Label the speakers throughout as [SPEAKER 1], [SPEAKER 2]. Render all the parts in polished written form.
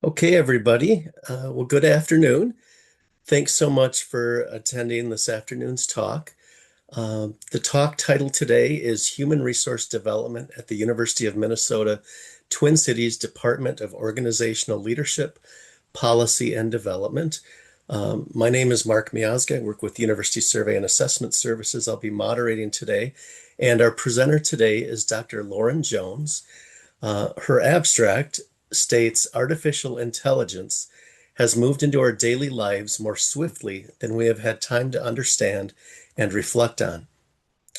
[SPEAKER 1] Okay, everybody. Well, good afternoon. Thanks so much for attending this afternoon's talk. The talk title today is Human Resource Development at the University of Minnesota Twin Cities Department of Organizational Leadership, Policy and Development. My name is Mark Miazga. I work with University Survey and Assessment Services. I'll be moderating today. And our presenter today is Dr. Lauren Jones. Her abstract states artificial intelligence has moved into our daily lives more swiftly than we have had time to understand and reflect on.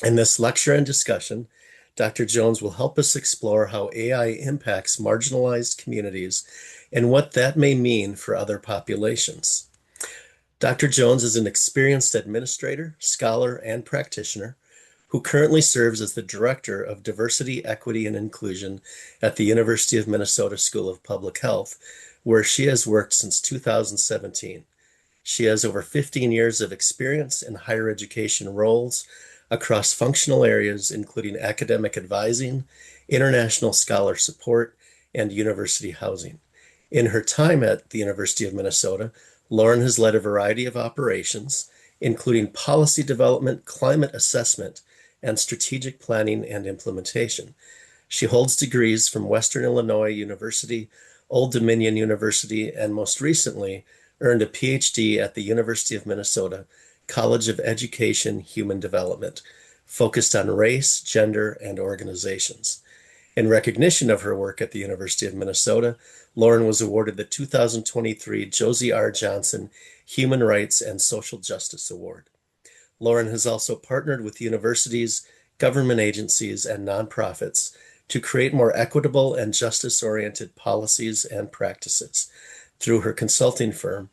[SPEAKER 1] In this lecture and discussion, Dr. Jones will help us explore how AI impacts marginalized communities and what that may mean for other populations. Dr. Jones is an experienced administrator, scholar, and practitioner who currently serves as the Director of Diversity, Equity, and Inclusion at the University of Minnesota School of Public Health, where she has worked since 2017. She has over 15 years of experience in higher education roles across functional areas, including academic advising, international scholar support, and university housing. In her time at the University of Minnesota, Lauren has led a variety of operations, including policy development, climate assessment, and strategic planning and implementation. She holds degrees from Western Illinois University, Old Dominion University, and most recently earned a PhD at the University of Minnesota College of Education Human Development, focused on race, gender, and organizations. In recognition of her work at the University of Minnesota, Lauren was awarded the 2023 Josie R. Johnson Human Rights and Social Justice Award. Lauren has also partnered with universities, government agencies, and nonprofits to create more equitable and justice-oriented policies and practices. Through her consulting firm,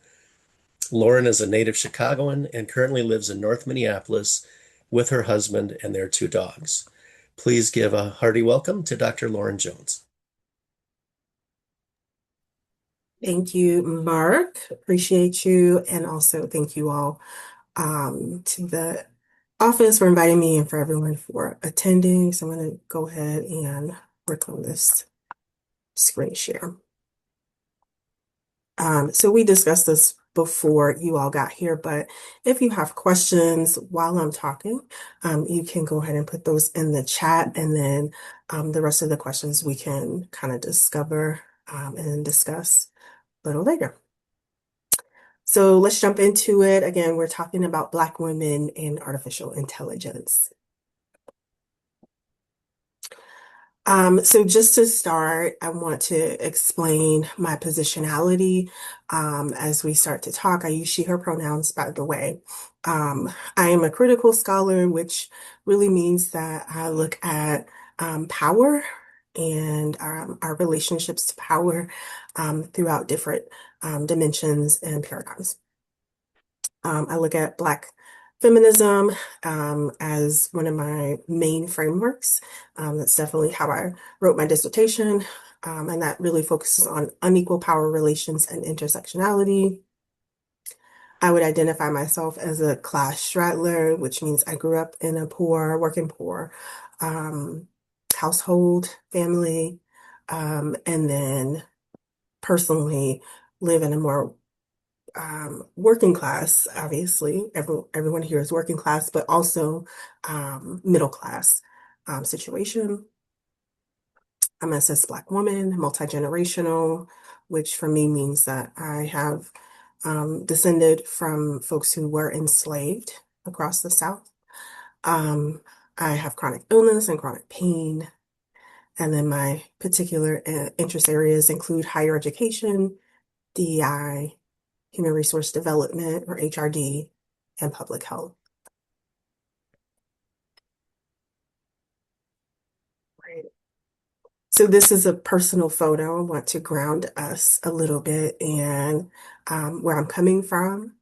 [SPEAKER 1] Lauren is a native Chicagoan and currently lives in North Minneapolis with her husband and their two dogs. Please give a hearty welcome to Dr. Lauren Jones.
[SPEAKER 2] Thank you, Mark. Appreciate you. And also thank you all to the office for inviting me and for everyone for attending. So I'm going to go ahead and work on this screen share. So we discussed this before you all got here, but if you have questions while I'm talking, you can go ahead and put those in the chat, and then the rest of the questions we can kind of discover and discuss a little later. So let's jump into it. Again, we're talking about Black women and artificial intelligence. So just to start, I want to explain my positionality as we start to talk. I use she, her pronouns, by the way. I am a critical scholar, which really means that I look at power and our relationships to power throughout different dimensions and paradigms. I look at Black feminism as one of my main frameworks. That's definitely how I wrote my dissertation, and that really focuses on unequal power relations and intersectionality. I would identify myself as a class straddler, which means I grew up in a poor, working poor household, family, and then personally live in a more working class, obviously, everyone here is working class, but also middle class situation. I'm a cis Black woman, multi-generational, which for me means that I have descended from folks who were enslaved across the South. I have chronic illness and chronic pain. And then my particular interest areas include higher education, DEI, human resource development, or HRD, and public health. Right. So this is a personal photo. I want to ground us a little bit and where I'm coming from.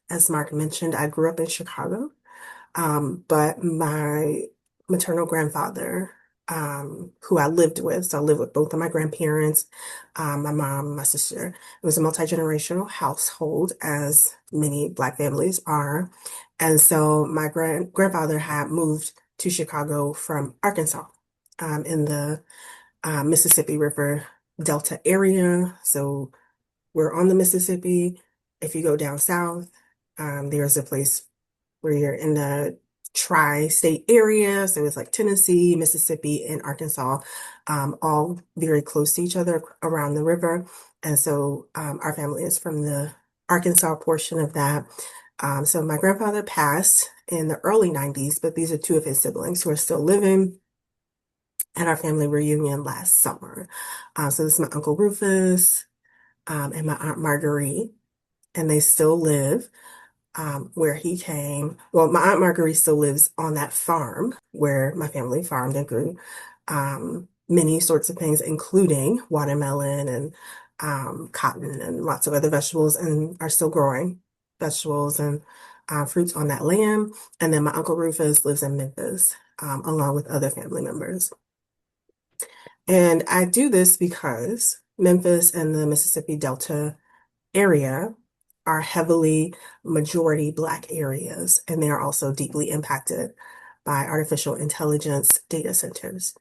[SPEAKER 2] As Mark mentioned, I grew up in Chicago, but my maternal grandfather, who I lived with, so I lived with both of my grandparents, my mom, my sister. It was a multi-generational household, as many Black families are. And so my grandfather had moved to Chicago from Arkansas, in the Mississippi River Delta area. So we're on the Mississippi. If you go down south, there's a place where you're in the tri-state area. So it's like Tennessee, Mississippi, and Arkansas, all very close to each other around the river. And so our family is from the Arkansas portion of that. So my grandfather passed in the early 90s, but these are two of his siblings who are still living at our family reunion last summer. So this is my Uncle Rufus, and my Aunt Marguerite, and they still live where he came. Well, my Aunt Marguerite still lives on that farm where my family farmed and grew many sorts of things, including watermelon and cotton and lots of other vegetables, and are still growing vegetables and fruits on that land. And then my Uncle Rufus lives in Memphis, along with other family members. And I do this because Memphis and the Mississippi Delta area are heavily majority Black areas, and they are also deeply impacted by artificial intelligence data centers.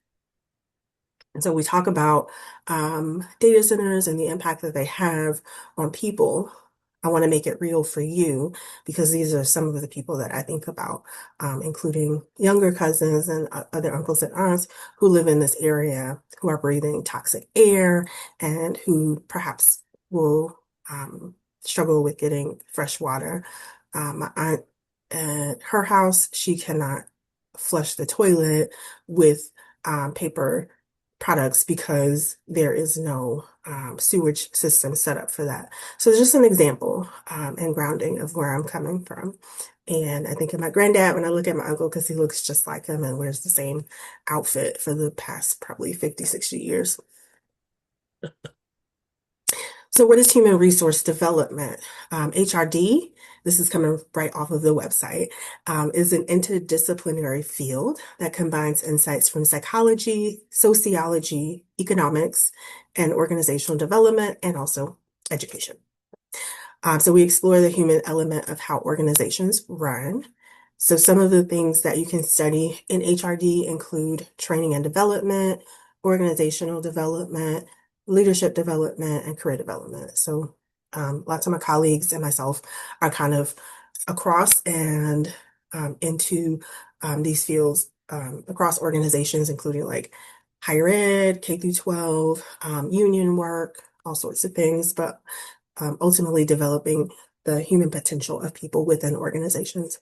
[SPEAKER 2] And so we talk about data centers and the impact that they have on people. I want to make it real for you because these are some of the people that I think about, including younger cousins and other uncles and aunts who live in this area, who are breathing toxic air and who perhaps will struggle with getting fresh water. My aunt at her house, she cannot flush the toilet with paper products because there is no sewage system set up for that. So it's just an example and grounding of where I'm coming from. And I think of my granddad when I look at my uncle because he looks just like him and wears the same outfit for the past probably 50, 60 years. So what is human resource development? HRD, this is coming right off of the website, is an interdisciplinary field that combines insights from psychology, sociology, economics, and organizational development, and also education. So we explore the human element of how organizations run. So some of the things that you can study in HRD include training and development, organizational development, leadership development, and career development. So lots of my colleagues and myself are kind of across and into these fields across organizations, including like higher ed, K through 12, union work, all sorts of things. But ultimately developing the human potential of people within organizations.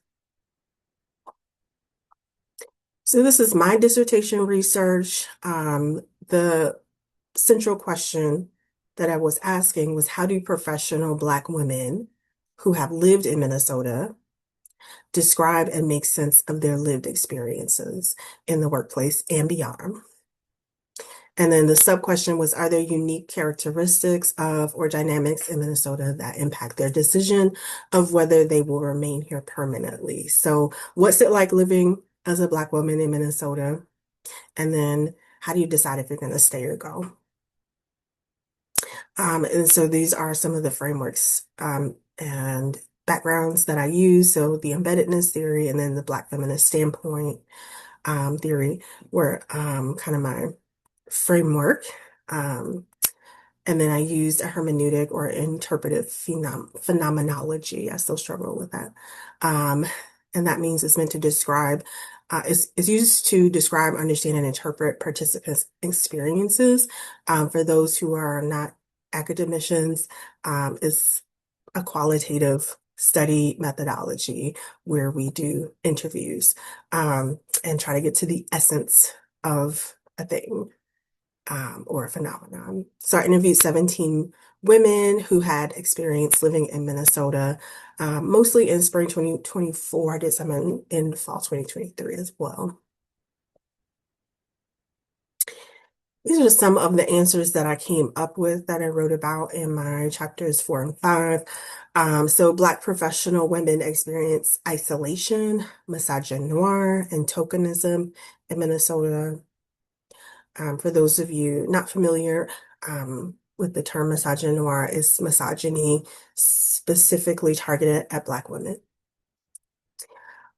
[SPEAKER 2] So this is my dissertation research. The central question that I was asking was, how do professional Black women who have lived in Minnesota describe and make sense of their lived experiences in the workplace and beyond? And then the sub question was, are there unique characteristics of or dynamics in Minnesota that impact their decision of whether they will remain here permanently? So what's it like living as a Black woman in Minnesota? And then how do you decide if you're going to stay or go? And so these are some of the frameworks and backgrounds that I use. So the embeddedness theory and then the Black feminist standpoint theory were kind of my framework. And then I used a hermeneutic or interpretive phenomenology. I still struggle with that. And that means it's meant to describe, it's used to describe, understand, and interpret participants' experiences. For those who are not academicians, it's a qualitative study methodology where we do interviews and try to get to the essence of a thing or a phenomenon. So I interviewed 17 women who had experience living in Minnesota, mostly in spring 2024. I did some in fall 2023 as well. These are some of the answers that I came up with that I wrote about in my chapters 4 and 5. So Black professional women experience isolation, misogynoir, and tokenism in Minnesota. For those of you not familiar with the term misogynoir, is misogyny specifically targeted at Black women.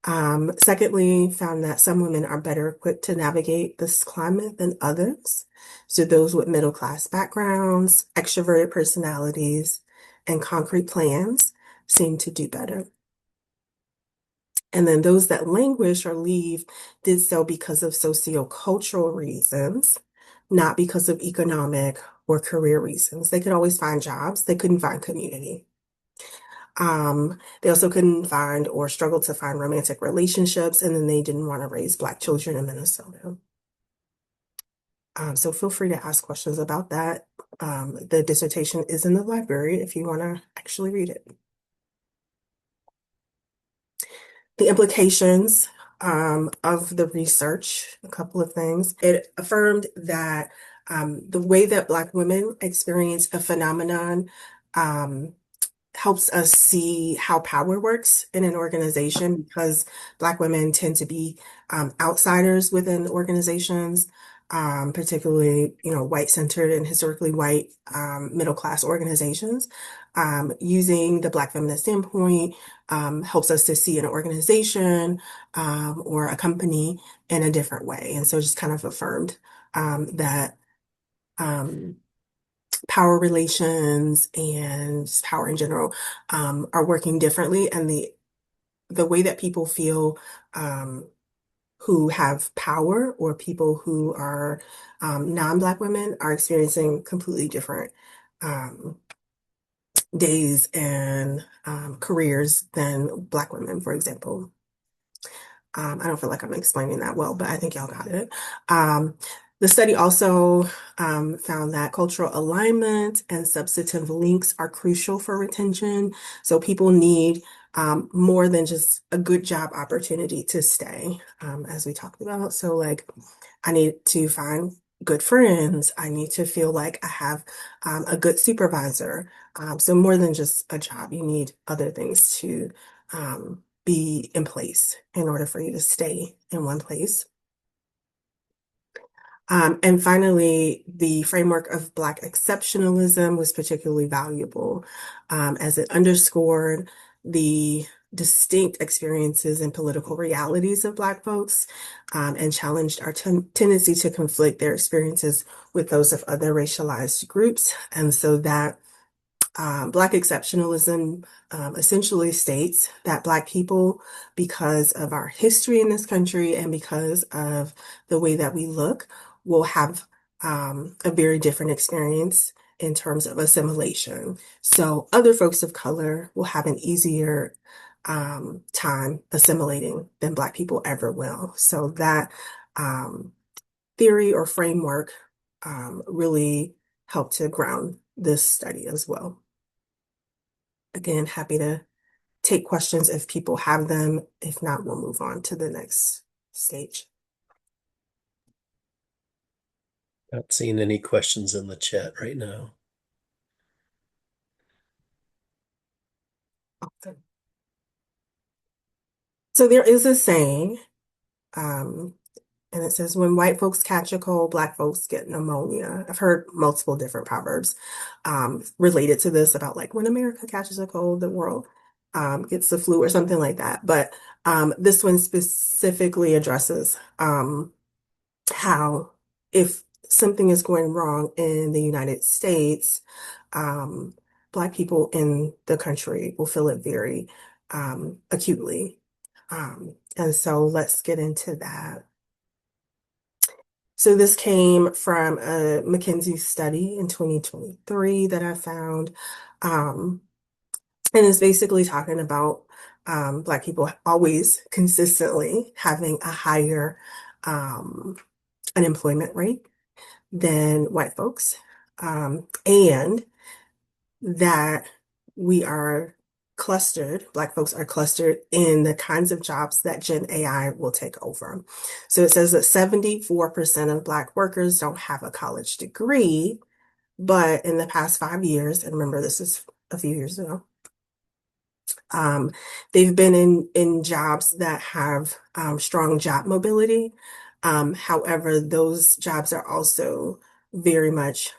[SPEAKER 2] Secondly, found that some women are better equipped to navigate this climate than others. So those with middle class backgrounds, extroverted personalities, and concrete plans seem to do better. And then those that languish or leave did so because of sociocultural reasons, not because of economic or career reasons. They could always find jobs, they couldn't find community. They also couldn't find or struggled to find romantic relationships, and then they didn't want to raise Black children in Minnesota. So feel free to ask questions about that. The dissertation is in the library if you want to actually read it. The implications of the research, a couple of things. It affirmed that the way that Black women experience a phenomenon um, helps us see how power works in an organization because Black women tend to be outsiders within organizations, particularly, white-centered and historically white middle-class organizations. Using the Black feminist standpoint helps us to see an organization or a company in a different way. And so just kind of affirmed that um, power relations and just power in general are working differently, and the way that people feel who have power or people who are non-Black women are experiencing completely different um, days and careers than Black women, for example. I don't feel like I'm explaining that well, but I think y'all got it. Um, the study also found that cultural alignment and substantive links are crucial for retention. So people need more than just a good job opportunity to stay, as we talked about. So, like, I need to find good friends. I need to feel like I have a good supervisor. So, more than just a job, you need other things to be in place in order for you to stay in one place. And finally, the framework of Black exceptionalism was particularly valuable as it underscored the distinct experiences and political realities of Black folks and challenged our tendency to conflict their experiences with those of other racialized groups. And so that Black exceptionalism essentially states that Black people, because of our history in this country and because of the way that we look, will have a very different experience in terms of assimilation. So other folks of color will have an easier time assimilating than Black people ever will. So that um, theory or framework really helped to ground this study as well. Again, happy to take questions if people have them. If not, we'll move on to the next stage.
[SPEAKER 1] Not seeing any questions in the chat right now.
[SPEAKER 2] Awesome. So there is a saying, um, and it says, when white folks catch a cold, Black folks get pneumonia. I've heard multiple different proverbs related to this about like when America catches a cold, the world gets the flu or something like that. But this one specifically addresses how if something is going wrong in the United States, um, Black people in the country will feel it very acutely. And so let's get into that. So this came from a McKinsey study in 2023 that I found, and it's basically talking about Black people always consistently having a higher unemployment rate than white folks, and that we are clustered, Black folks are clustered in the kinds of jobs that Gen AI will take over. So it says that 74% of Black workers don't have a college degree, but in the past 5 years, and remember this is a few years ago, um, they've been in jobs that have strong job mobility. However, those jobs are also very much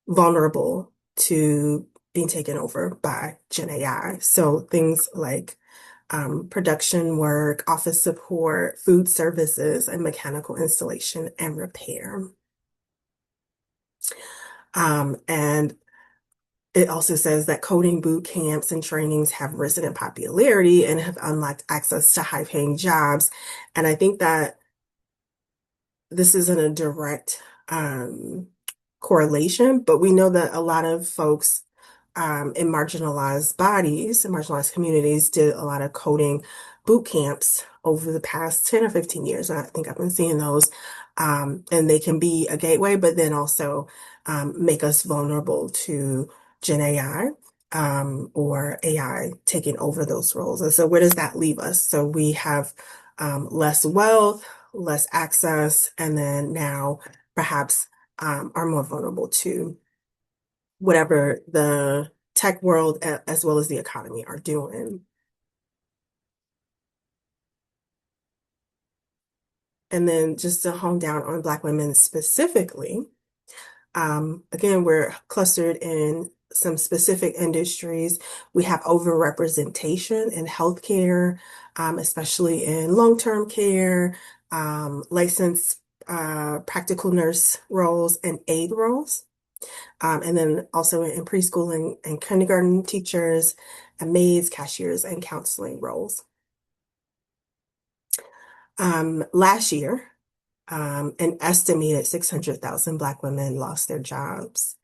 [SPEAKER 2] vulnerable to being taken over by Gen AI. So things like production work, office support, food services, and mechanical installation and repair. And it also says that coding boot camps and trainings have risen in popularity and have unlocked access to high-paying jobs. And I think that this isn't a direct correlation, but we know that a lot of folks in marginalized bodies and marginalized communities did a lot of coding boot camps over the past 10 or 15 years. And I think I've been seeing those. And they can be a gateway, but then also make us vulnerable to Gen AI or AI taking over those roles. And so where does that leave us? So we have less wealth, less access, and then now perhaps are more vulnerable to whatever the tech world as well as the economy are doing. And then just to hone down on Black women specifically, again, we're clustered in some specific industries. We have overrepresentation in healthcare, especially in long-term care, licensed practical nurse roles and aide roles. And then also in preschool and kindergarten teachers, and maids, cashiers, and counseling roles. Last year, an estimated 600,000 Black women lost their jobs.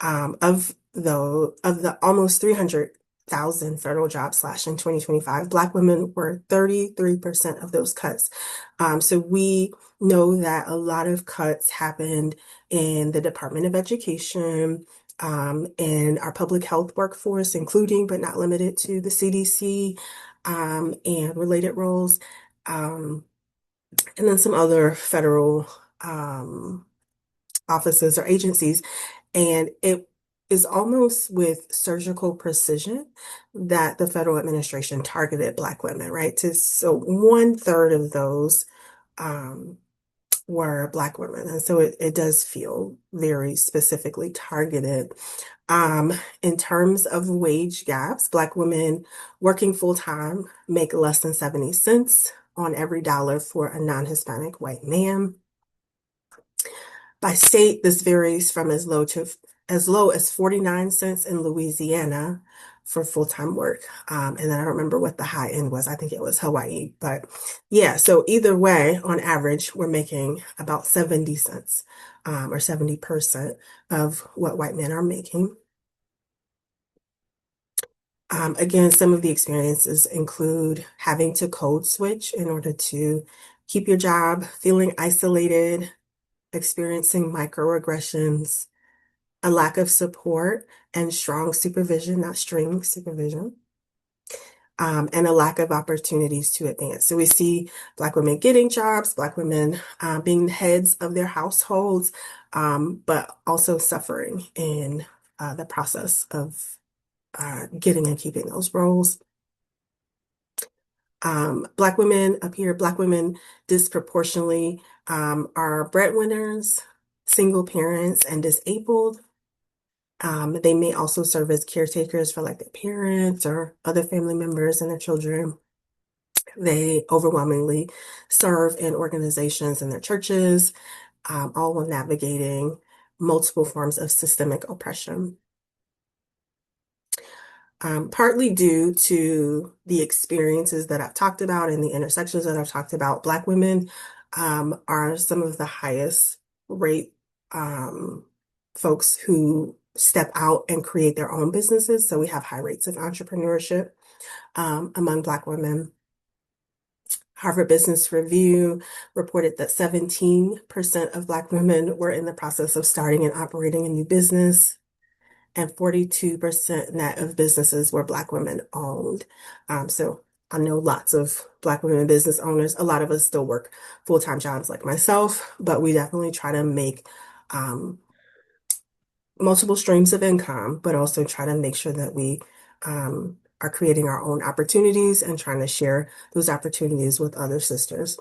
[SPEAKER 2] Of the almost 300,000 federal jobs slashed in 2025, Black women were 33% of those cuts. So we know that a lot of cuts happened in the Department of Education, in our public health workforce, including but not limited to the CDC, and related roles, and then some other federal offices or agencies. And it is almost with surgical precision that the federal administration targeted Black women, right? So 1/3 of those um, were Black women. And so it does feel very specifically targeted. In terms of wage gaps, Black women working full time make less than 70 cents on every dollar for a non-Hispanic white man. By state, this varies from as low as 49 cents in Louisiana for full-time work. And then I don't remember what the high end was. I think it was Hawaii. But yeah, so either way, on average, we're making about 70 cents or 70% of what white men are making. Again, some of the experiences include having to code switch in order to keep your job, feeling isolated, experiencing microaggressions, a lack of support and strong supervision, not string supervision, and a lack of opportunities to advance. So we see Black women getting jobs, Black women being heads of their households, but also suffering in the process of getting and keeping those roles. Black women disproportionately are breadwinners, single parents, and disabled. They may also serve as caretakers for like their parents or other family members and their children. They overwhelmingly serve in organizations in their churches, all while navigating multiple forms of systemic oppression. Partly due to the experiences that I've talked about and the intersections that I've talked about, Black women are some of the highest rate folks who step out and create their own businesses. So we have high rates of entrepreneurship among Black women. Harvard Business Review reported that 17% of Black women were in the process of starting and operating a new business, and 42% net of businesses were Black women owned. So I know lots of Black women business owners. A lot of us still work full-time jobs like myself, but we definitely try to make multiple streams of income, but also try to make sure that we are creating our own opportunities and trying to share those opportunities with other sisters.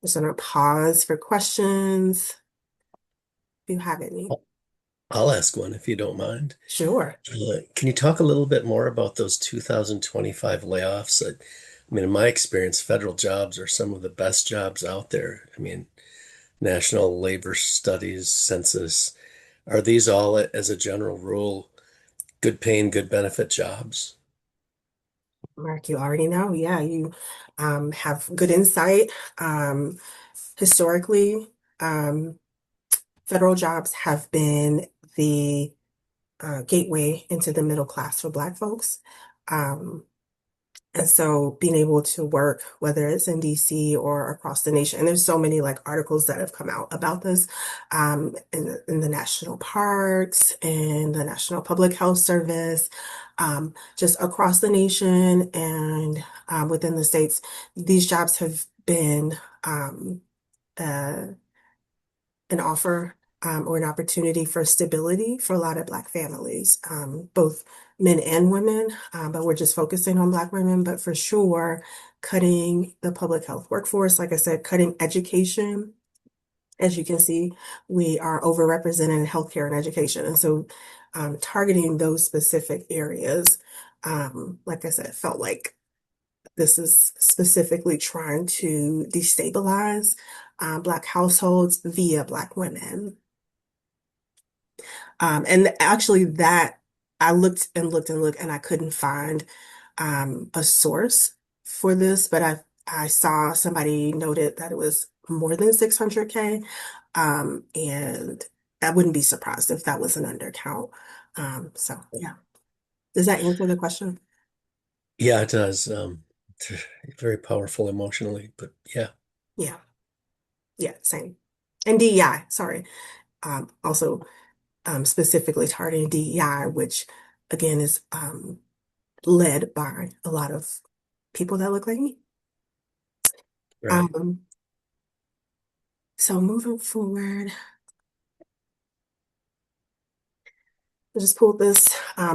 [SPEAKER 2] Just gonna pause for questions if you have any.
[SPEAKER 1] I'll ask one if you don't mind.
[SPEAKER 2] Sure.
[SPEAKER 1] Can you talk a little bit more about those 2025 layoffs? I mean, in my experience, federal jobs are some of the best jobs out there. I mean, National Labor Studies, Census, are these all, as a general rule, good paying, good benefit jobs?
[SPEAKER 2] Mark, you already know. Yeah, you have good insight. Historically, um, federal jobs have been the gateway into the middle class for Black folks. Um, And so being able to work, whether it's in DC or across the nation, and there's so many like articles that have come out about this, in the national parks and the National Public Health Service, just across the nation and within the states, these jobs have been uh, an offer or an opportunity for stability for a lot of Black families, both men and women, but we're just focusing on Black women. But for sure, cutting the public health workforce, like I said, cutting education. As you can see, we are overrepresented in healthcare and education. And so targeting those specific areas, like I said, felt like this is specifically trying to destabilize Black households via Black women. And actually, that I looked and looked and looked, and I couldn't find a source for this, but I saw somebody noted that it was more than 600K, and I wouldn't be surprised if that was an undercount. So yeah, does that answer the question?
[SPEAKER 1] Yeah, it does. Very powerful emotionally, but yeah,
[SPEAKER 2] Yeah, yeah, same. And DEI, sorry. Also, specifically targeting DEI, which again is led by a lot of people that look like me.
[SPEAKER 1] right.
[SPEAKER 2] Um, so moving forward, I just pulled this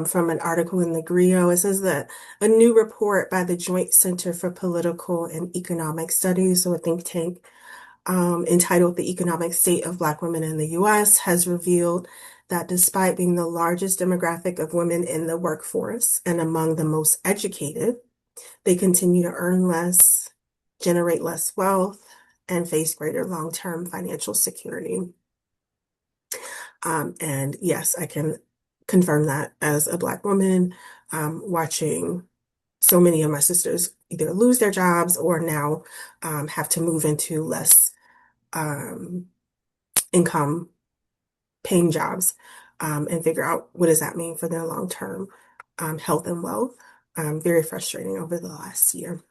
[SPEAKER 2] from an article in the Grio. It says that a new report by the Joint Center for Political and Economic Studies, so a think tank, entitled The Economic State of Black Women in the U.S., has revealed that despite being the largest demographic of women in the workforce and among the most educated, they continue to earn less, generate less wealth, and face greater long-term financial security. And yes, I can confirm that as a Black woman, watching so many of my sisters either lose their jobs or now have to move into less um, income paying jobs and figure out what does that mean for their long-term health and wealth. Very frustrating over the last year.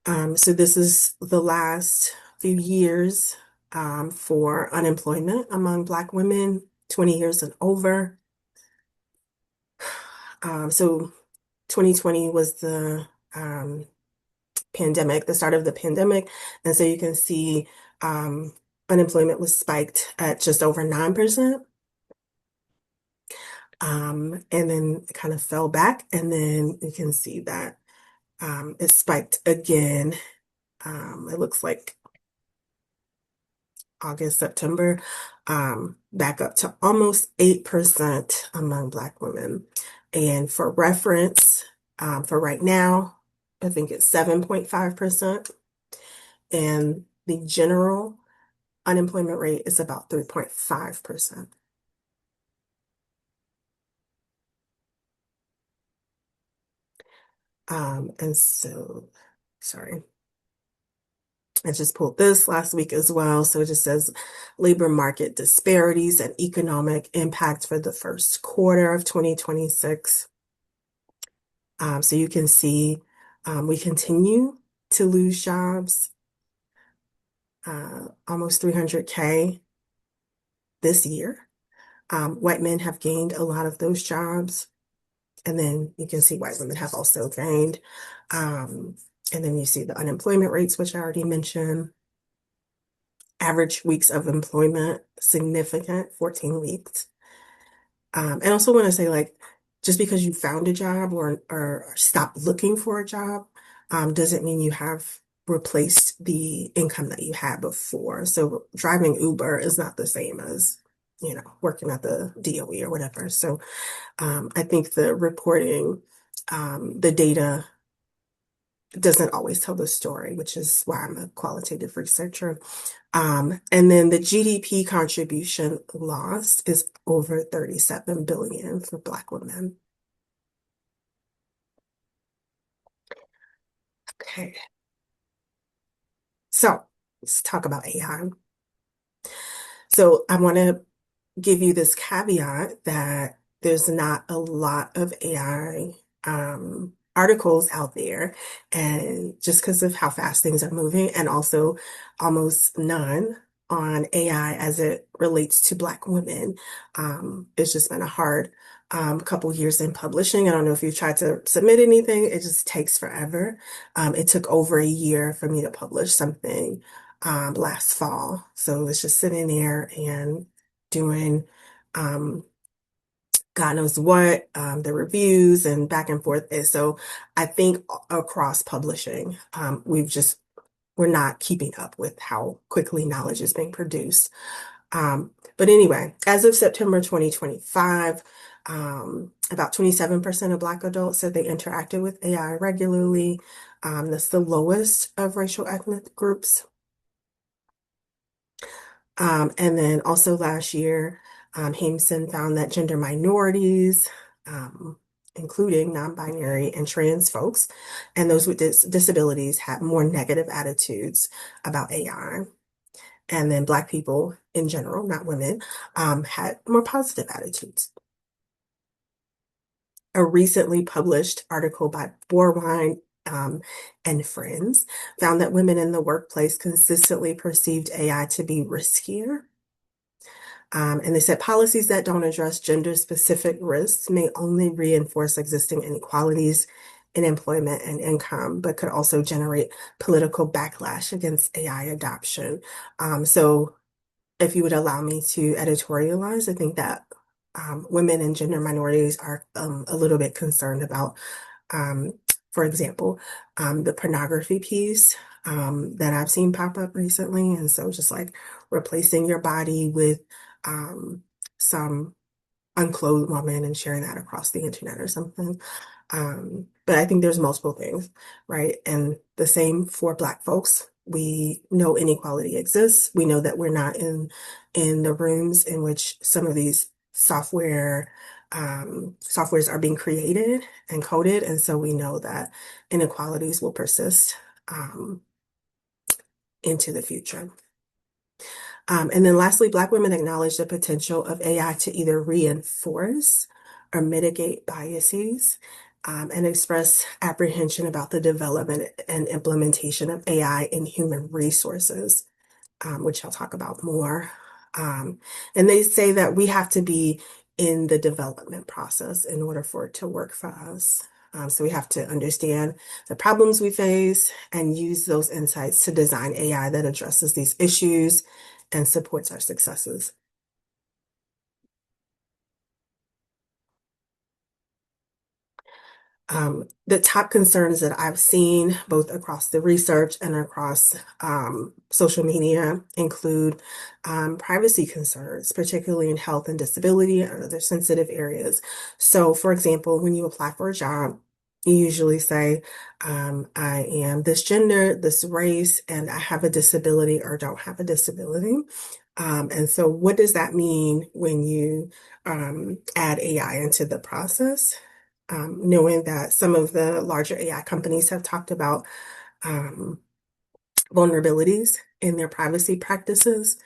[SPEAKER 2] So this is the last few years for unemployment among Black women, 20 years and over. So 2020 was the pandemic, the start of the pandemic. And so you can see unemployment was spiked at just over 9%. And then it kind of fell back. And then you can see that it spiked again. It looks like August, September, back up to almost 8% among Black women. And for reference, for right now, I think it's 7.5%. And the general unemployment rate is about 3.5%. And so, sorry. I just pulled this last week as well. So it just says labor market disparities and economic impact for the first quarter of 2026. So you can see we continue to lose jobs, almost 300K this year. White men have gained a lot of those jobs. And then you can see white women have also gained. And then you see the unemployment rates, which I already mentioned. Average weeks of employment, significant, 14 weeks. And I also want to say, like, just because you found a job or stop looking for a job, doesn't mean you have replaced the income that you had before. So driving Uber is not the same as, working at the DOE or whatever. So I think the reporting, the data doesn't always tell the story, which is why I'm a qualitative researcher. And then the GDP contribution lost is over 37 billion for Black women. Okay, so let's talk about AI. So I want to give you this caveat that there's not a lot of AI articles out there, and just because of how fast things are moving, and also almost none on AI as it relates to Black women. It's just been a hard couple years in publishing. I don't know if you've tried to submit anything, it just takes forever. It took over a year for me to publish something last fall. So it's just sitting there and doing um, God knows what, the reviews and back and forth. And so I think across publishing, we're not keeping up with how quickly knowledge is being produced. But anyway, as of September 2025, about 27% of Black adults said they interacted with AI regularly. That's the lowest of racial ethnic groups. And then also last year, Hameson found that gender minorities, including non-binary and trans folks, and those with disabilities had more negative attitudes about AI. And then Black people in general, not women, had more positive attitudes. A recently published article by Borwine and friends found that women in the workplace consistently perceived AI to be riskier. And they said policies that don't address gender-specific risks may only reinforce existing inequalities in employment and income, but could also generate political backlash against AI adoption. So if you would allow me to editorialize, I think that women and gender minorities are a little bit concerned about, um, for example, the pornography piece that I've seen pop up recently. And so just like replacing your body with um, some unclothed woman and sharing that across the internet or something. But I think there's multiple things, right? And the same for Black folks. We know inequality exists. We know that we're not in the rooms in which some of these softwares are being created and coded, and so we know that inequalities will persist into the future. And then lastly, Black women acknowledge the potential of AI to either reinforce or mitigate biases, and express apprehension about the development and implementation of AI in human resources, which I'll talk about more. Um, and they say that we have to be in the development process in order for it to work for us. So we have to understand the problems we face and use those insights to design AI that addresses these issues and supports our successes. The top concerns that I've seen both across the research and across social media include privacy concerns, particularly in health and disability and other sensitive areas. So, for example, when you apply for a job, you usually say, I am this gender, this race, and I have a disability or don't have a disability. And so, what does that mean when you add AI into the process? Knowing that some of the larger AI companies have talked about um, vulnerabilities in their privacy practices.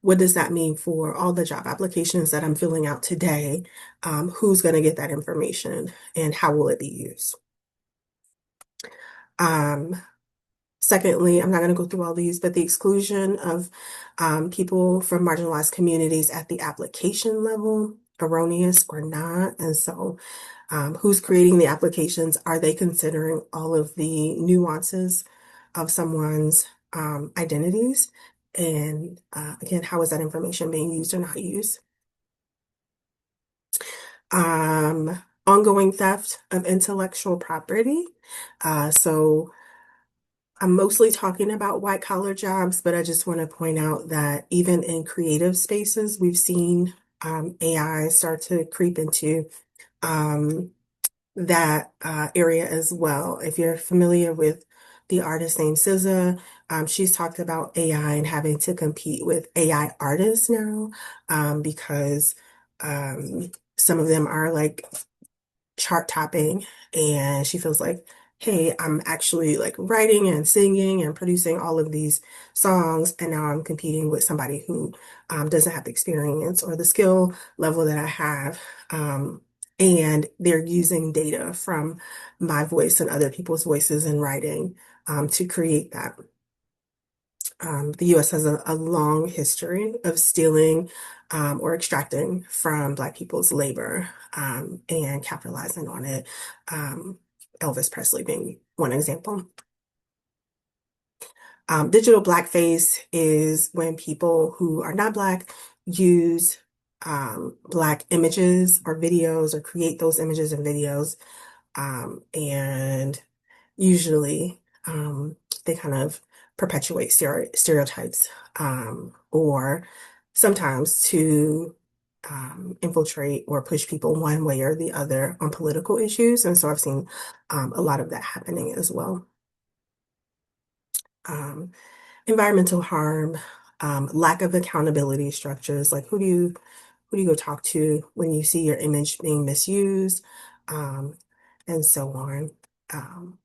[SPEAKER 2] What does that mean for all the job applications that I'm filling out today? Who's going to get that information and how will it be used? Um, Secondly, I'm not going to go through all these, but the exclusion of people from marginalized communities at the application level, erroneous or not. And so who's creating the applications? Are they considering all of the nuances of someone's identities? And again, how is that information being used or not used? Ongoing theft of intellectual property. So I'm mostly talking about white collar jobs, but I just want to point out that even in creative spaces, we've seen AI start to creep into um, that area as well. If you're familiar with the artist named SZA, she's talked about AI and having to compete with AI artists now because some of them are like chart topping, and she feels like, hey, I'm actually like writing and singing and producing all of these songs, and now I'm competing with somebody who doesn't have the experience or the skill level that I have. And they're using data from my voice and other people's voices in writing to create that. The US has a long history of stealing or extracting from Black people's labor and capitalizing on it. Um, Elvis Presley being one example. Digital blackface is when people who are not Black use Black images or videos or create those images and videos. And usually they kind of perpetuate stereotypes or sometimes to infiltrate or push people one way or the other on political issues. And so I've seen a lot of that happening as well. Um, Environmental harm, lack of accountability structures, like who do you go talk to when you see your image being misused, um, and so on. Um,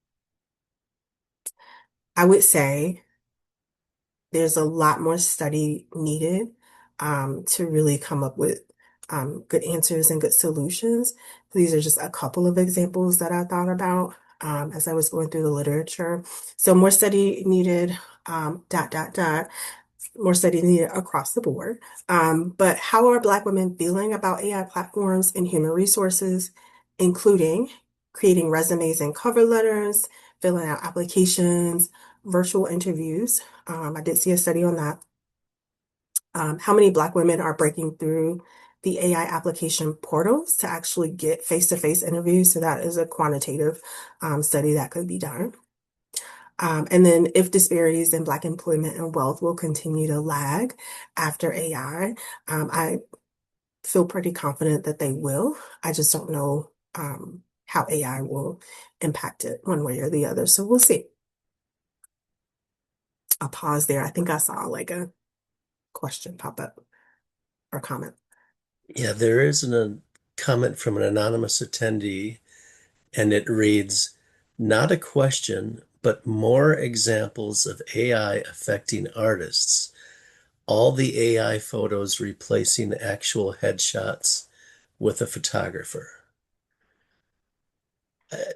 [SPEAKER 2] I would say there's a lot more study needed to really come up with good answers and good solutions. These are just a couple of examples that I thought about as I was going through the literature. So more study needed, dot, dot, dot, more study needed across the board. But how are Black women feeling about AI platforms and human resources, including creating resumes and cover letters, filling out applications, virtual interviews? I did see a study on that. How many Black women are breaking through the AI application portals to actually get face-to-face interviews? So that is a quantitative study that could be done. And then if disparities in Black employment and wealth will continue to lag after AI, I feel pretty confident that they will. I just don't know how AI will impact it one way or the other. So we'll see. I'll pause there. I think I saw like a question pop up or comment.
[SPEAKER 1] Yeah, there is a comment from an anonymous attendee, and it reads, not a question, but more examples of AI affecting artists. All the AI photos replacing actual headshots with a photographer. I-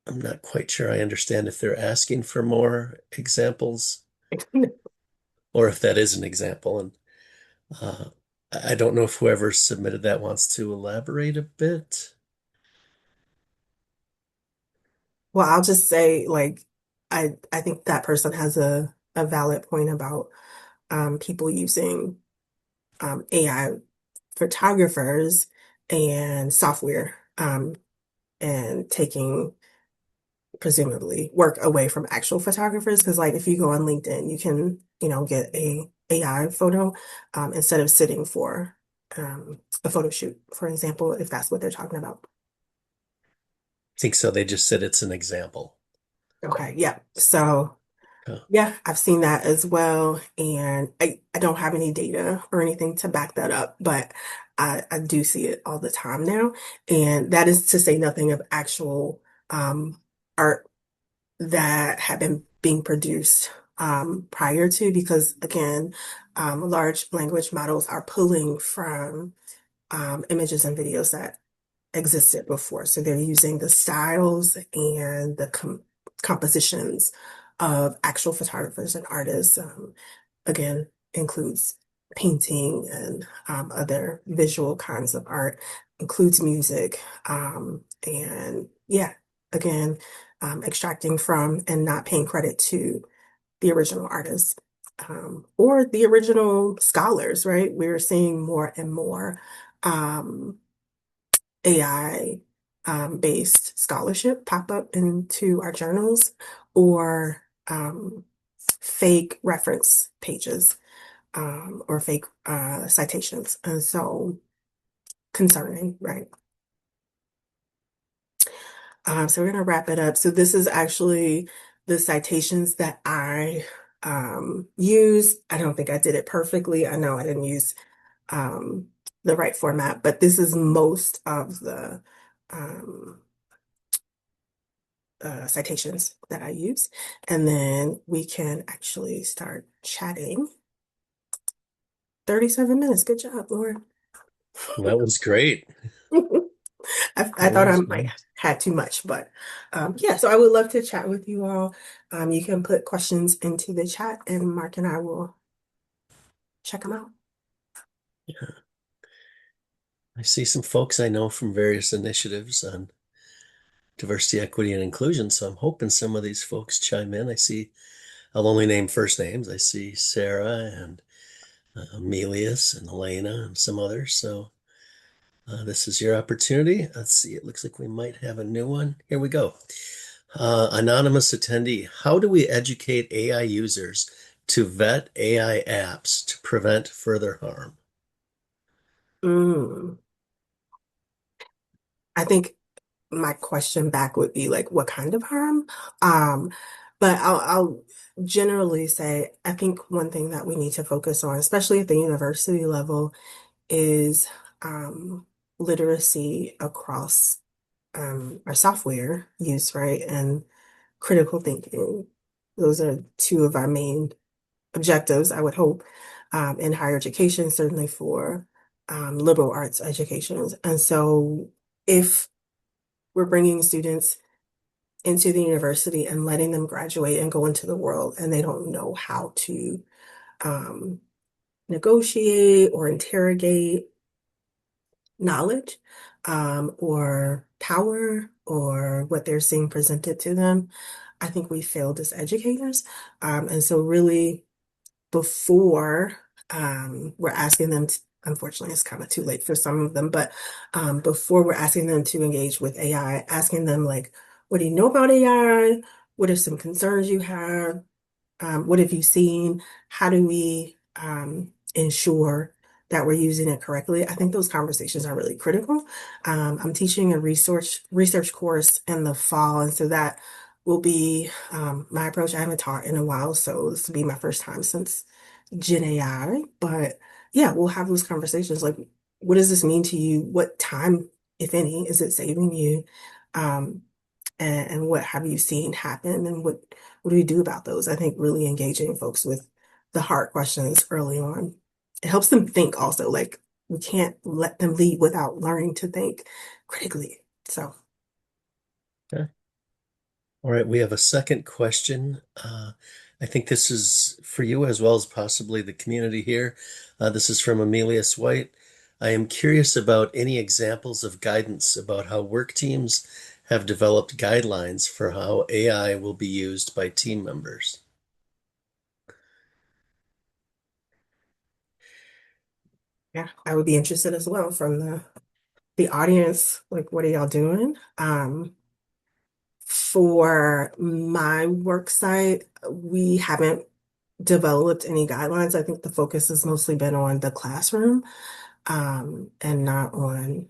[SPEAKER 1] I'm not quite sure I understand if they're asking for more examples or if that is an example. And uh, I don't know if whoever submitted that wants to elaborate a bit.
[SPEAKER 2] Well, I'll just say like I think that person has a valid point about people using AI photographers and software and taking presumably work away from actual photographers. Because like if you go on LinkedIn, you can, get a AI photo instead of sitting for a photo shoot, for example, if that's what they're talking about.
[SPEAKER 1] I think so. They just said it's an example.
[SPEAKER 2] Okay, yeah. So
[SPEAKER 1] Uh,
[SPEAKER 2] yeah, I've seen that as well. And I don't have any data or anything to back that up, but I do see it all the time now. And that is to say nothing of actual art that had been being produced prior to, because again, large language models are pulling from images and videos that existed before. So they're using the styles and the compositions of actual photographers and artists. Again, includes painting and other visual kinds of art, includes music. And yeah, again, extracting from and not paying credit to the original artists or the original scholars, right? We're seeing more and more AI based scholarship pop up into our journals or fake reference pages or fake citations. And so concerning, right? So we're going to wrap it up. So this is actually the citations that I used. I don't think I did it perfectly. I know I didn't use um, the right format, but this is most of the um, citations that I use. And then we can actually start chatting. 37 minutes. Good job, Lauren.
[SPEAKER 1] That was great.
[SPEAKER 2] I
[SPEAKER 1] That
[SPEAKER 2] thought I
[SPEAKER 1] was
[SPEAKER 2] might
[SPEAKER 1] great.
[SPEAKER 2] had too much, but yeah, so I would love to chat with you all. You can put questions into the chat and Mark and I will check them out.
[SPEAKER 1] I see some folks I know from various initiatives on diversity, equity, and inclusion. So I'm hoping some of these folks chime in. I'll only name first names. I see Sarah and Amelius and Elena and some others. So this is your opportunity. Let's see. It looks like we might have a new one. Here we go. Anonymous attendee. How do we educate AI users to vet AI apps to prevent further harm?
[SPEAKER 2] Mm. I think my question back would be like, what kind of harm? Um, but I'll generally say, I think one thing that we need to focus on, especially at the university level, is literacy across our software use, right? And critical thinking. Those are two of our main objectives, I would hope, in higher education, certainly for liberal arts education. And so if we're bringing students into the university and letting them graduate and go into the world and they don't know how to um, negotiate or interrogate knowledge or power or what they're seeing presented to them, I think we failed as educators. And so really before we're asking them to, unfortunately, it's kind of too late for some of them, but before we're asking them to engage with AI, asking them like, what do you know about AI? What are some concerns you have? What have you seen? How do we ensure that we're using it correctly? I think those conversations are really critical. I'm teaching a research course in the fall, and so that will be my approach. I haven't taught in a while, so this will be my first time since Gen AI. But yeah, we'll have those conversations. Like, what does this mean to you? What time, if any, is it saving you? Um, and what have you seen happen and what do we do about those? I think really engaging folks with the hard questions early on. It helps them think also, like we can't let them lead without learning to think critically. So
[SPEAKER 1] Okay. All right, we have a second question. I think this is for you as well as possibly the community here. This is from Amelius White. I am curious about any examples of guidance about how work teams have developed guidelines for how AI will be used by team members.
[SPEAKER 2] yeah, I would be interested as well from the audience, like what are y'all doing? For my work site, we haven't developed any guidelines. I think the focus has mostly been on the classroom, and not on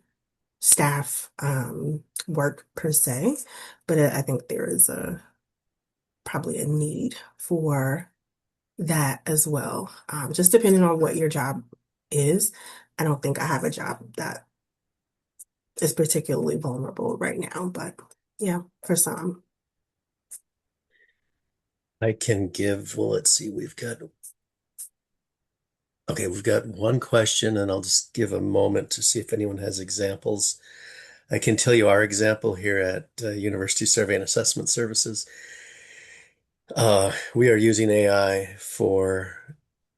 [SPEAKER 2] staff work per se. But I think there is a probably a need for that as well. Just depending on what your job is. I don't think I have a job that is particularly vulnerable right now, but yeah, for some.
[SPEAKER 1] I can give, well, let's see, we've got one question and I'll just give a moment to see if anyone has examples. I can tell you our example here at University Survey and Assessment Services. We are using AI for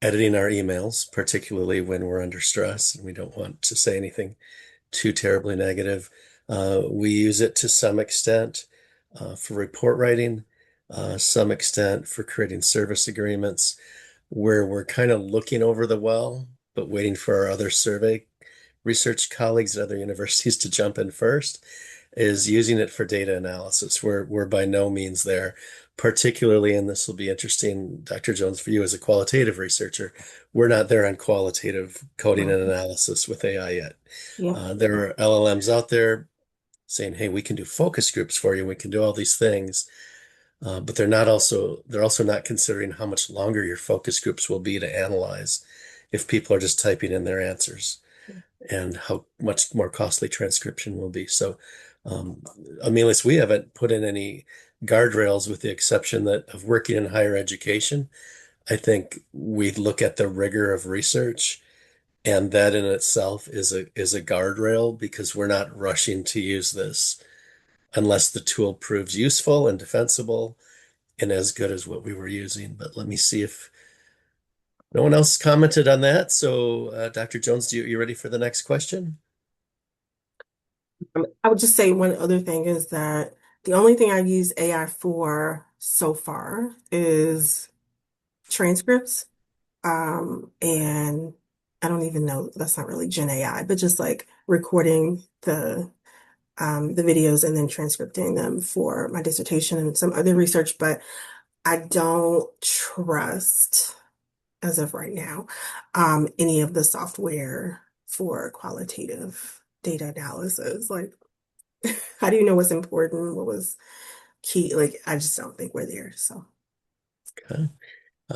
[SPEAKER 1] editing our emails, particularly when we're under stress and we don't want to say anything too terribly negative. We use it to some extent for report writing, some extent for creating service agreements, where we're kind of looking over the well, but waiting for our other survey research colleagues at other universities to jump in first. is using it for data analysis. We're by no means there, particularly, and this will be interesting, Dr. Jones, for you as a qualitative researcher, we're not there on qualitative coding and
[SPEAKER 2] Mhm.
[SPEAKER 1] analysis with AI yet.
[SPEAKER 2] Yeah.
[SPEAKER 1] There are LLMs out there saying, hey, we can do focus groups for you, we can do all these things. But they're also not considering how much longer your focus groups will be to analyze if people are just typing in their answers and how much more costly transcription will be. So, um, Amelis, we haven't put in any guardrails with the exception that of working in higher education. I think we look at the rigor of research, and that in itself is a guardrail because we're not rushing to use this unless the tool proves useful and defensible and as good as what we were using. But let me see if no one else commented on that. So, Dr. Jones, you ready for the next question?
[SPEAKER 2] I would just say one other thing is that the only thing I use AI for so far is transcripts. And I don't even know, that's not really Gen AI, but just like recording the videos and then transcripting them for my dissertation and some other research, but I don't trust, as of right now, any of the software for qualitative data analysis. Like, how do you know what's important? What was key? Like, I just don't think we're there. So,
[SPEAKER 1] Okay.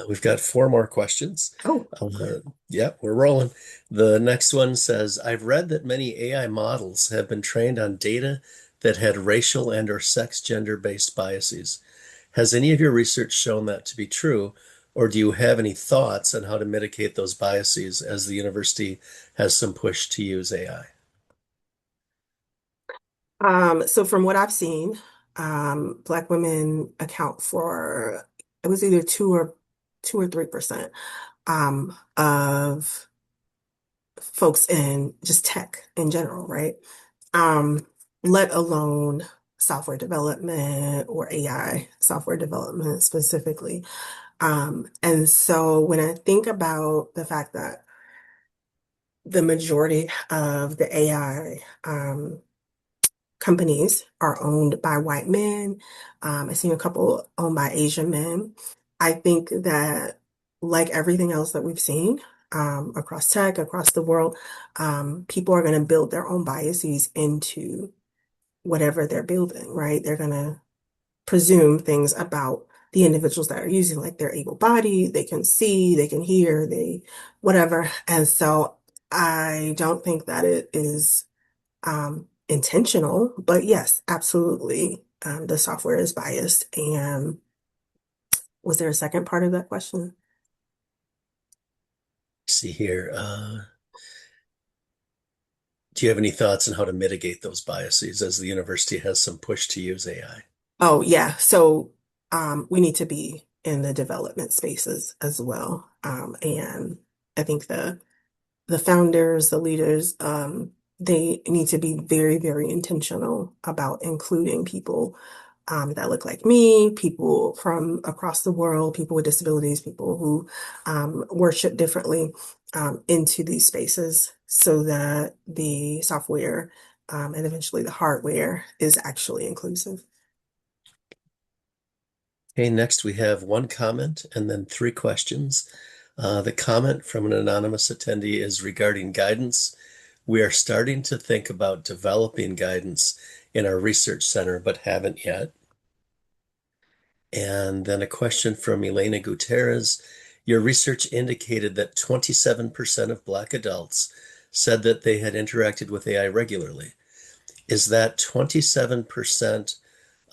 [SPEAKER 1] We've got four more questions.
[SPEAKER 2] oh,
[SPEAKER 1] Yeah, we're rolling. The next one says, I've read that many AI models have been trained on data that had racial and or sex gender based biases. Has any of your research shown that to be true, or do you have any thoughts on how to mitigate those biases as the university has some push to use AI?
[SPEAKER 2] so from what I've seen, Black women account for it was either 2 or 3% of folks in just tech in general, right? Um, let alone software development or AI software development specifically. And so when I think about the fact that the majority of the AI companies are owned by white men, I've seen a couple owned by Asian men. I think that, like everything else that we've seen across tech, across the world, people are going to build their own biases into whatever they're building, right? They're going to presume things about the individuals that are using, like they're able-bodied, they can see, they can hear, they whatever. And so I don't think that it is intentional, but yes, absolutely. The software is biased. And was there a second part of that question?
[SPEAKER 1] See here. Do you have any thoughts on how to mitigate those biases as the university has some push to use AI?
[SPEAKER 2] Oh, yeah. So we need to be in the development spaces as well. And I think the founders, the leaders, they need to be very, very intentional about including people that look like me, people from across the world, people with disabilities, people who worship differently into these spaces so that the software and eventually the hardware is actually inclusive.
[SPEAKER 1] Okay, next we have one comment and then three questions. The comment from an anonymous attendee is regarding guidance. We are starting to think about developing guidance in our research center, but haven't yet. And then a question from Elena Gutierrez. Your research indicated that 27% of Black adults said that they had interacted with AI regularly. Is that 27%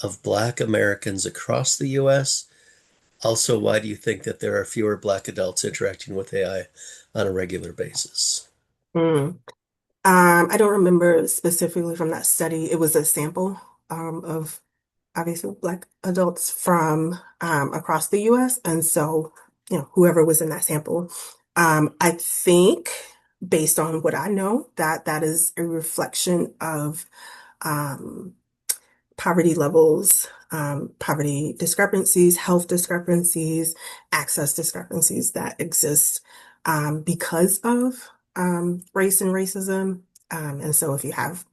[SPEAKER 1] of Black Americans across the US? Also, why do you think that there are fewer Black adults interacting with AI on a regular basis?
[SPEAKER 2] Mm. I don't remember specifically from that study. It was a sample of obviously Black adults from across the US. And so, whoever was in that sample, I think based on what I know, that that is a reflection of um, poverty levels, poverty discrepancies, health discrepancies, access discrepancies that exist because of race and racism. And so if you have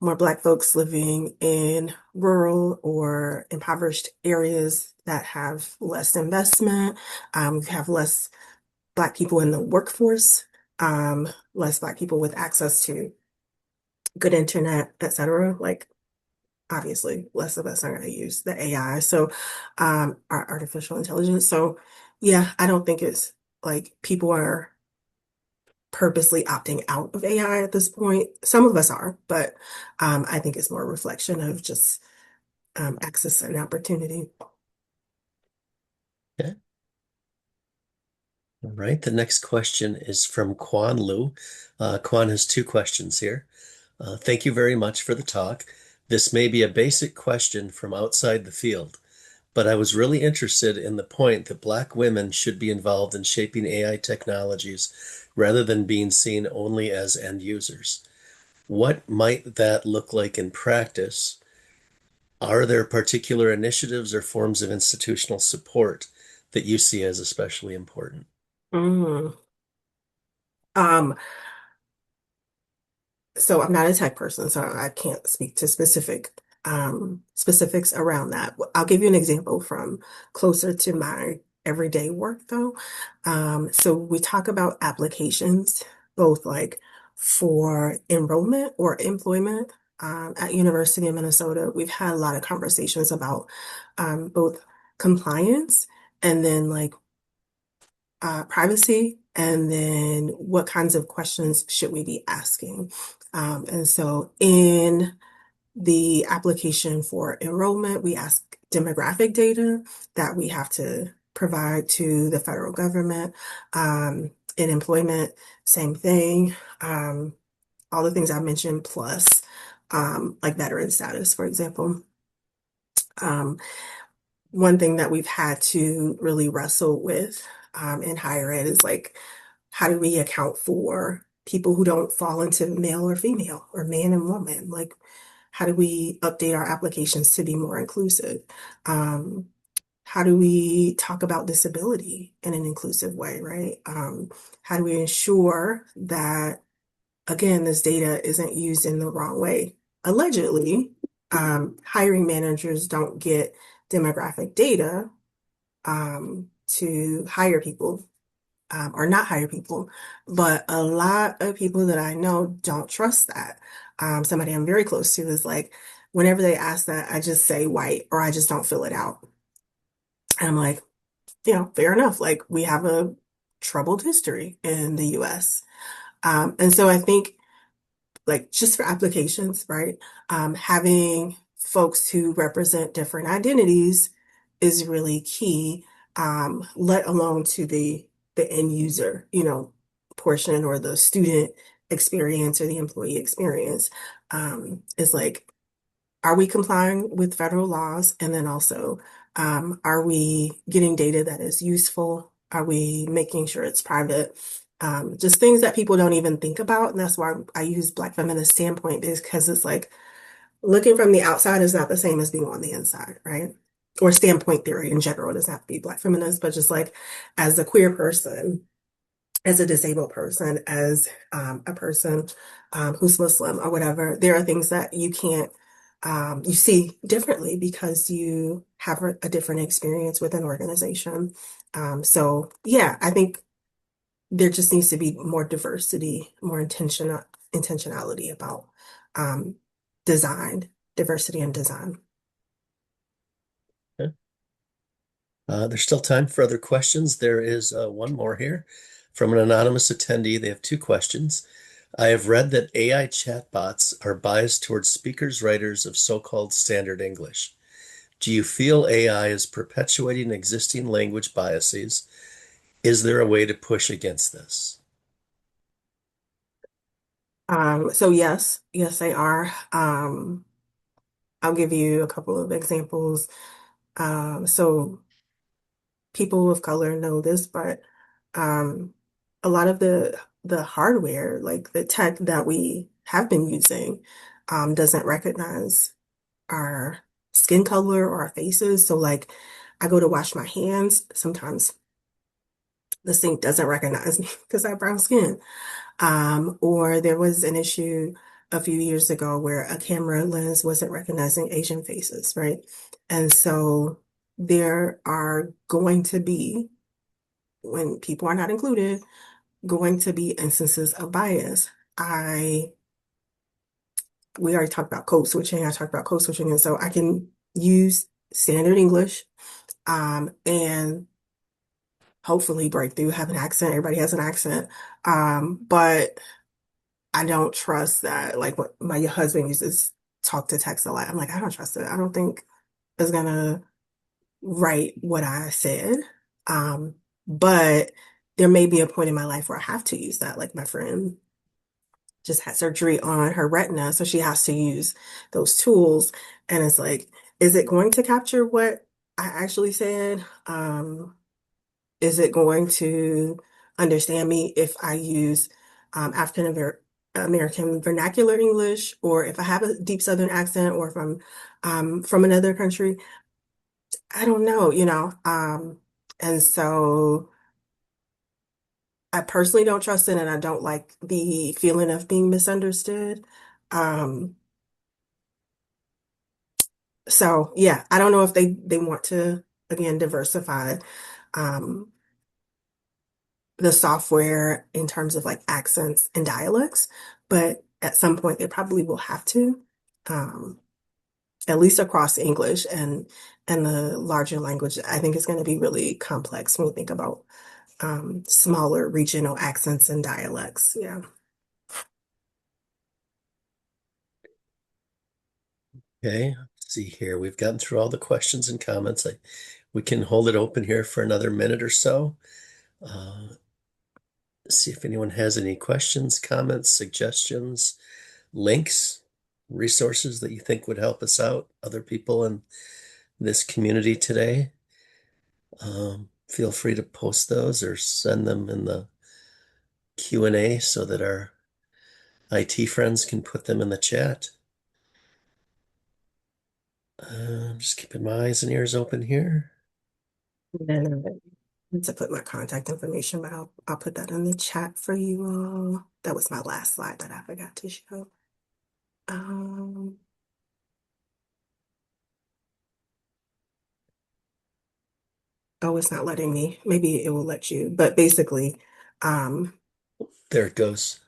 [SPEAKER 2] more Black folks living in rural or impoverished areas that have less investment, have less Black people in the workforce, less Black people with access to good internet, et cetera. Like, obviously, less of us are going to use the AI. So, our artificial intelligence. So, yeah, I don't think it's like people are purposely opting out of AI at this point. Some of us are, but I think it's more a reflection of just access and opportunity.
[SPEAKER 1] Okay. All right. The next question is from Quan Lu. Quan has two questions here. Thank you very much for the talk. This may be a basic question from outside the field, but I was really interested in the point that Black women should be involved in shaping AI technologies rather than being seen only as end users. What might that look like in practice? Are there particular initiatives or forms of institutional support that you see as especially important?
[SPEAKER 2] Mm. Um, So I'm not a tech person, so I can't speak to specifics around that. I'll give you an example from closer to my everyday work though. So we talk about applications, both like for enrollment or employment. At University of Minnesota, we've had a lot of conversations about both compliance and then like privacy, and then what kinds of questions should we be asking. And so in the application for enrollment, we ask demographic data that we have to provide to the federal government. In employment, same thing. All the things I mentioned, plus like veteran status, for example. Um, One thing that we've had to really wrestle with in higher ed is like, how do we account for people who don't fall into male or female or man and woman? Like, how do we update our applications to be more inclusive? Um, how do we talk about disability in an inclusive way, right? How do we ensure that, again, this data isn't used in the wrong way? Allegedly, hiring managers don't get demographic data to hire people or not hire people, but a lot of people that I know don't trust that. Somebody I'm very close to is like, whenever they ask that, I just say white or I just don't fill it out. And I'm like, fair enough. Like, we have a troubled history in the US. And so I think like just for applications, right? Having folks who represent different identities is really key, let alone to the end user, portion or the student experience or the employee experience. Is like, are we complying with federal laws? And then also, are we getting data that is useful? Are we making sure it's private? Just things that people don't even think about. And that's why I use Black feminist standpoint, is because it's like looking from the outside is not the same as being on the inside, right? Or standpoint theory in general. It doesn't have to be Black feminist, but just like as a queer person, as a disabled person, as a person who's Muslim or whatever, there are things that you can't, you see differently because you have a different experience with an organization. So yeah, I think there just needs to be more diversity, more intentionality about um, design, diversity and design.
[SPEAKER 1] Okay. There's still time for other questions. There is one more here from an anonymous attendee. They have two questions. I have read that AI chatbots are biased towards speakers, writers of so-called standard English. Do you feel AI is perpetuating existing language biases? Is there a way to push against this?
[SPEAKER 2] So yes, they are. I'll give you a couple of examples. So people of color know this, but um, a lot of the hardware, like the tech that we have been using, doesn't recognize our skin color or our faces. So like, I go to wash my hands, sometimes the sink doesn't recognize me because I have brown skin. Or there was an issue a few years ago where a camera lens wasn't recognizing Asian faces, right? And so there are going to be, when people are not included, going to be instances of bias. I we already talked about code switching. I talked about code switching, and so I can use standard English, and hopefully break through, have an accent. Everybody has an accent, but I don't trust that. Like what my husband uses talk to text a lot. I'm like, I don't trust it. I don't think it's gonna write what I said. Um, but there may be a point in my life where I have to use that. Like my friend just had surgery on her retina, so she has to use those tools. And it's like, is it going to capture what I actually said? Is it going to understand me if I use African American vernacular English, or if I have a deep Southern accent, or if I'm from another country? I don't know, you know. And so I personally don't trust it, and I don't like the feeling of being misunderstood. Um, so yeah, I don't know if they want to again diversify um, the software in terms of like accents and dialects, but at some point they probably will have to, um, at least across English and the larger language. I think it's going to be really complex when we think about smaller regional accents and dialects. Yeah.
[SPEAKER 1] Okay, let's see here. We've gotten through all the questions and comments. We can hold it open here for another minute or so. Uh, See if anyone has any questions, comments, suggestions, links, resources that you think would help us out, other people in this community today. Feel free to post those or send them in the Q&A so that our IT friends can put them in the chat. I'm just keeping my eyes and ears open here.
[SPEAKER 2] And then I need to put my contact information, but I'll put that in the chat for you all. That was my last slide that I forgot to show. Um, oh, it's not letting me. Maybe it will let you. But basically, um,
[SPEAKER 1] There it goes.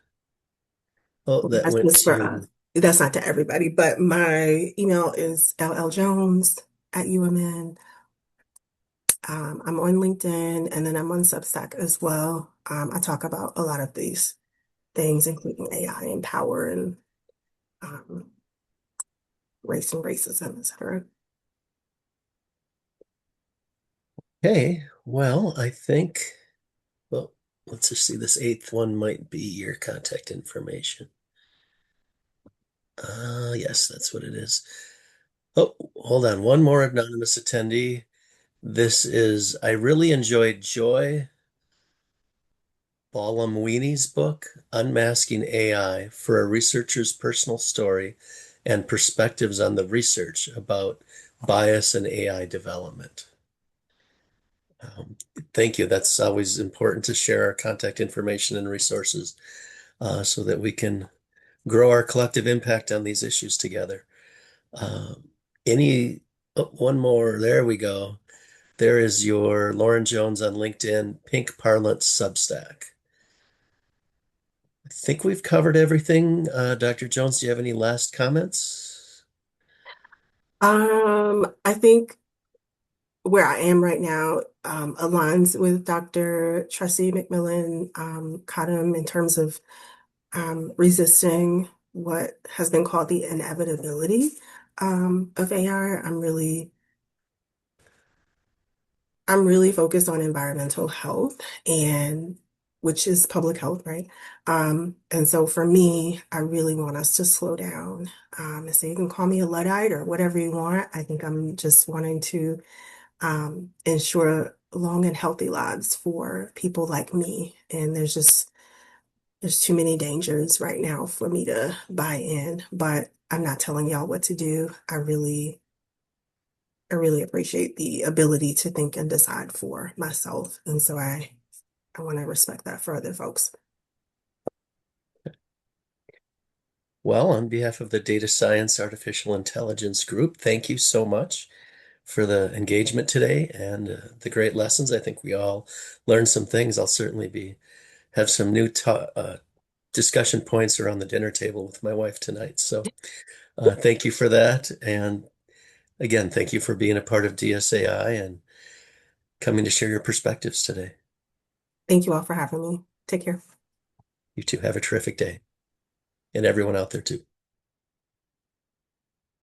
[SPEAKER 1] Oh, that
[SPEAKER 2] that's
[SPEAKER 1] went
[SPEAKER 2] just for us.
[SPEAKER 1] to,
[SPEAKER 2] That's not to everybody, but my email is lljones@umn. I'm on LinkedIn, and then I'm on Substack as well. I talk about a lot of these things, including AI and power and um, race and racism, etc.
[SPEAKER 1] hey, well, I think, well, let's just see, this eighth one might be your contact information. Yes, that's what it is. Oh, hold on. One more anonymous attendee. This is, I really enjoyed Joy Balamwini's book, Unmasking AI, for a researcher's personal story and perspectives on the research about bias in AI development. Um, Thank you. That's always important to share our contact information and resources so that we can grow our collective impact on these issues together. Um, any, oh, one more, there we go. There is your Lauren Jones on LinkedIn, Pink Parlance Substack. I think we've covered everything. Dr. Jones, do you have any last comments?
[SPEAKER 2] I think where I am right now aligns with Dr. Tressie McMillan Cottom in terms of resisting what has been called the inevitability of AI. I'm really focused on environmental health, and which is public health, right? And so for me, I really want us to slow down. And so you can call me a Luddite or whatever you want. I think I'm just wanting to ensure long and healthy lives for people like me. And there's too many dangers right now for me to buy in, but I'm not telling y'all what to do. I really appreciate the ability to think and decide for myself. And so I want to respect that for other folks.
[SPEAKER 1] Well, on behalf of the Data Science Artificial Intelligence Group, thank you so much for the engagement today and the great lessons. I think we all learned some things. I'll certainly be have some new discussion points around the dinner table with my wife tonight. So thank you for that. And again, thank you for being a part of DSAI and coming to share your perspectives today.
[SPEAKER 2] Thank you all for having me. Take care.
[SPEAKER 1] You two have a terrific day and everyone out there too.